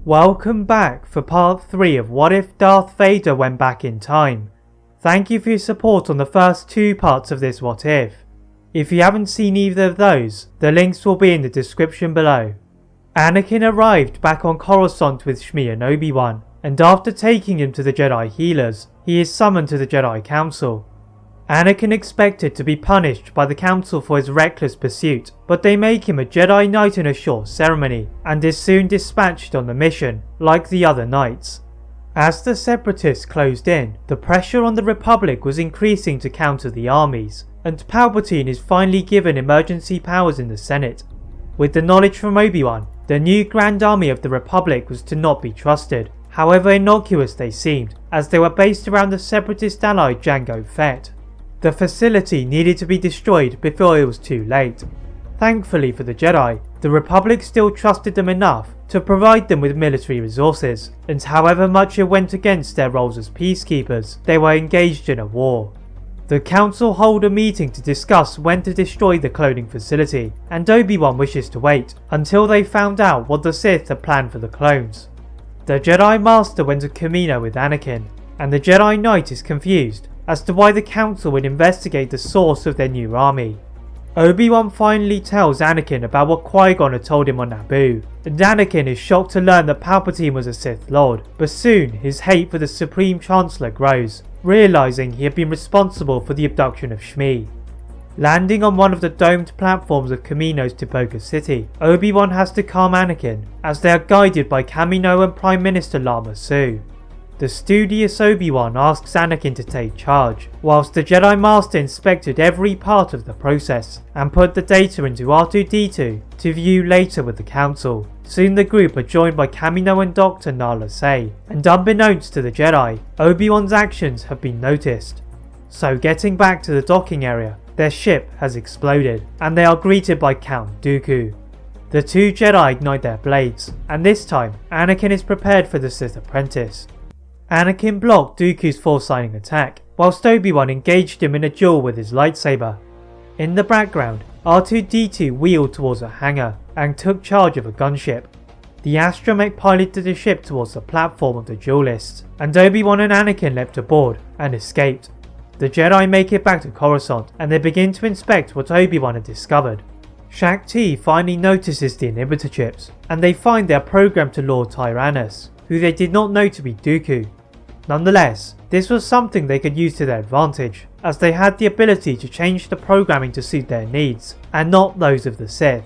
Welcome back for part 3 of What If Darth Vader Went Back in Time. Thank you for your support on the first 2 parts of this What If. If you haven't seen either of those, the links will be in the description below. Anakin arrived back on Coruscant with Shmi and Obi-Wan, and after taking him to the Jedi Healers, he is summoned to the Jedi Council. Anakin expected to be punished by the Council for his reckless pursuit, but they make him a Jedi Knight in a short ceremony, and is soon dispatched on the mission, like the other Knights. As the Separatists closed in, the pressure on the Republic was increasing to counter the armies, and Palpatine is finally given emergency powers in the Senate. With the knowledge from Obi-Wan, the new Grand Army of the Republic was to not be trusted, however innocuous they seemed, as they were based around the Separatist ally Jango Fett. The facility needed to be destroyed before it was too late. Thankfully for the Jedi, the Republic still trusted them enough to provide them with military resources, and however much it went against their roles as peacekeepers, they were engaged in a war. The Council hold a meeting to discuss when to destroy the cloning facility, and Obi-Wan wishes to wait until they found out what the Sith had planned for the clones. The Jedi Master went to Kamino with Anakin, and the Jedi Knight is confused as to why the Council would investigate the source of their new army. Obi-Wan finally tells Anakin about what Qui-Gon had told him on Naboo, and Anakin is shocked to learn that Palpatine was a Sith Lord, but soon his hate for the Supreme Chancellor grows, realising he had been responsible for the abduction of Shmi. Landing on one of the domed platforms of Kamino's Tipoca City, Obi-Wan has to calm Anakin, as they are guided by Kamino and Prime Minister Lama Su. The studious Obi-Wan asks Anakin to take charge, whilst the Jedi Master inspected every part of the process and put the data into R2-D2 to view later with the Council. Soon the group are joined by Kamino and Dr. Nala Se, and unbeknownst to the Jedi, Obi-Wan's actions have been noticed. So getting back to the docking area, their ship has exploded, and they are greeted by Count Dooku. The 2 Jedi ignite their blades, and this time Anakin is prepared for the Sith apprentice. Anakin blocked Dooku's force-signing attack, whilst Obi-Wan engaged him in a duel with his lightsaber. In the background, R2-D2 wheeled towards a hangar and took charge of a gunship. The astromech piloted the ship towards the platform of the duelists, and Obi-Wan and Anakin leapt aboard and escaped. The Jedi make it back to Coruscant, and they begin to inspect what Obi-Wan had discovered. Shaak-Ti finally notices the inhibitor chips, and they find they are programmed to Lord Tyrannus, who they did not know to be Dooku. Nonetheless, this was something they could use to their advantage, as they had the ability to change the programming to suit their needs, and not those of the Sith.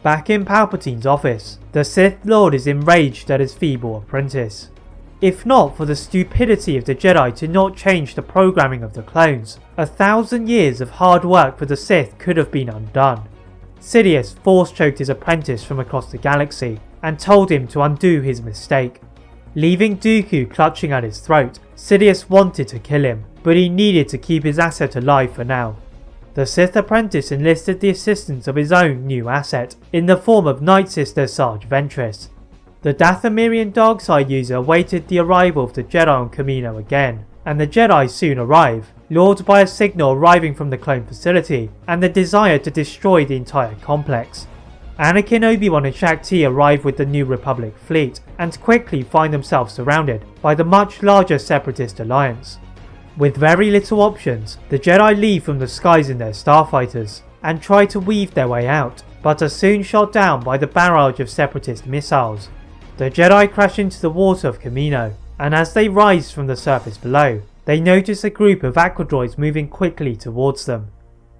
Back in Palpatine's office, the Sith Lord is enraged at his feeble apprentice. If not for the stupidity of the Jedi to not change the programming of the clones, 1,000 years of hard work for the Sith could have been undone. Sidious force-choked his apprentice from across the galaxy, and told him to undo his mistake. Leaving Dooku clutching at his throat, Sidious wanted to kill him, but he needed to keep his asset alive for now. The Sith apprentice enlisted the assistance of his own new asset, in the form of Night Sister Sarge Ventress. The Dathomirian Darkseid user awaited the arrival of the Jedi on Kamino again, and the Jedi soon arrive, lured by a signal arriving from the clone facility, and the desire to destroy the entire complex. Anakin, Obi-Wan and Shaak-Ti arrive with the New Republic fleet, and quickly find themselves surrounded by the much larger Separatist alliance. With very little options, the Jedi leave from the skies in their starfighters, and try to weave their way out, but are soon shot down by the barrage of Separatist missiles. The Jedi crash into the water of Kamino, and as they rise from the surface below, they notice a group of aquadroids moving quickly towards them.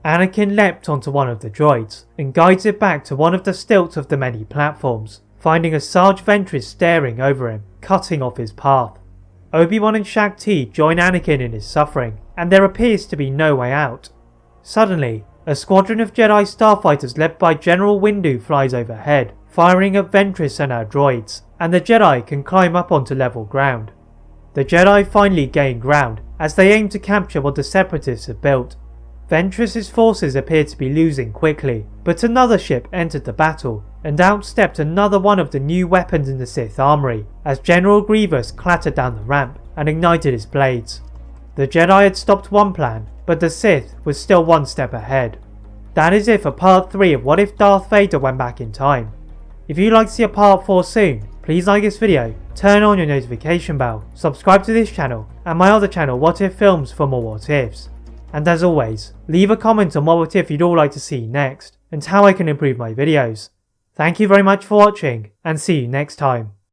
Anakin leapt onto one of the droids, and guides it back to one of the stilts of the many platforms, finding a Sarge Ventress staring over him, cutting off his path. Obi-Wan and Shaak-Ti join Anakin in his suffering, and there appears to be no way out. Suddenly, a squadron of Jedi starfighters led by General Windu flies overhead, firing at Ventress and her droids, and the Jedi can climb up onto level ground. The Jedi finally gain ground, as they aim to capture what the Separatists have built. Ventress's forces appear to be losing quickly, but another ship entered the battle, and outstepped another one of the new weapons in the Sith armory, as General Grievous clattered down the ramp and ignited his blades. The Jedi had stopped one plan, but the Sith was still one step ahead. That is it for part 3 of What If Darth Vader Went Back in Time. If you'd like to see a part 4 soon, please please like this video, turn on your notification bell, subscribe to this channel and my other channel What If Films for more what ifs. And as always, leave a comment on what if you'd all like to see next, and how I can improve my videos. Thank you very much for watching, and see you next time.